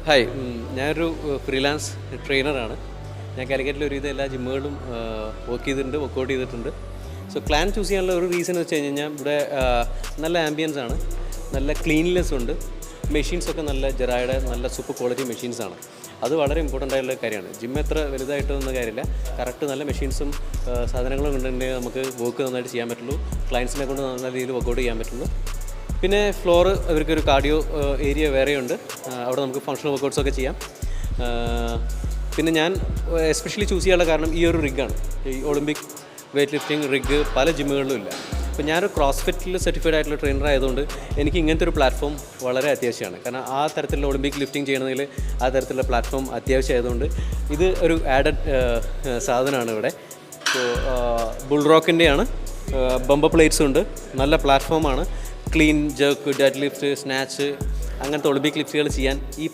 Hi, ഞാനൊരു freelance ട്രെയിനറാണ്. ഞാൻ കാലിക്കറ്റിൽ ഒരുവിധം എല്ലാ ജിമ്മുകളിലും വർക്ക് ചെയ്തിട്ടുണ്ട്, വർക്കൗട്ട് ചെയ്തിട്ടുണ്ട്. സോ ക്ലാൻ ചൂസ് ചെയ്യാനുള്ള ഒരു റീസൺ എന്ന് വെച്ച് കഴിഞ്ഞാൽ ഇവിടെ നല്ല ആംബിയൻസ് ആണ്, നല്ല ക്ലീൻനെസ് ഉണ്ട്, മെഷീൻസൊക്കെ നല്ല ജെറായുടെ നല്ല സൂപ്പർ ക്വാളിറ്റി മെഷീൻസാണ്. അത് വളരെ ഇമ്പോർട്ടൻ്റ് ആയിട്ടുള്ള കാര്യമാണ്. ജിം എത്ര വലുതായിട്ടൊന്നും കാര്യമില്ല, കറക്റ്റ് നല്ല മെഷീൻസും സാധനങ്ങളും ഉണ്ടെങ്കിൽ നമുക്ക് വർക്ക് നന്നായിട്ട് ചെയ്യാൻ പറ്റുള്ളൂ, ക്ലയൻസിനെ കൊണ്ട് നല്ല രീതിയിൽ വർക്കൗട്ട് ചെയ്യാൻ പറ്റുള്ളൂ. പിന്നെ ഫ്ലോറ് അവർക്കൊരു കാർഡിയോ ഏരിയ വേറെയുണ്ട്, അവിടെ നമുക്ക് ഫങ്ഷണൽ വർക്കൗട്ട്സൊക്കെ ചെയ്യാം. പിന്നെ ഞാൻ എസ്പെഷ്യലി ചൂസ് ചെയ്യാനുള്ള കാരണം ഈ ഒരു റിഗാണ്. ഈ ഒളിമ്പിക് വെയ്റ്റ് ലിഫ്റ്റിംഗ് റിഗ് പല ജിമ്മുകളിലും ഇല്ല. അപ്പോൾ ഞാനൊരു ക്രോസ്ഫിറ്റിൽ സർട്ടിഫൈഡ് ആയിട്ടുള്ള ട്രെയിനർ ആയതുകൊണ്ട് എനിക്ക് ഇങ്ങനത്തെ ഒരു പ്ലാറ്റ്ഫോം വളരെ അത്യാവശ്യമാണ്. കാരണം ആ തരത്തിലുള്ള ഒളിമ്പിക് ലിഫ്റ്റിംഗ് ചെയ്യണമെങ്കിൽ ആ തരത്തിലുള്ള പ്ലാറ്റ്ഫോം അത്യാവശ്യമായതുകൊണ്ട് ഇത് ഒരു ആഡഡ് സാധനമാണ് ഇവിടെ. ഇപ്പോൾ ബുൾ റോക്കിൻ്റെയാണ്, ബമ്പർ പ്ലേറ്റ്സും ഉണ്ട്, നല്ല പ്ലാറ്റ്ഫോമാണ്. ക്ലീൻ, ജർക്ക്, ഡെഡ് ലിഫ്റ്റ്, സ്നാച്ച് അങ്ങനത്തെ ഒളിമ്പിക് ലിഫ്റ്റുകൾ ചെയ്യാൻ ഈ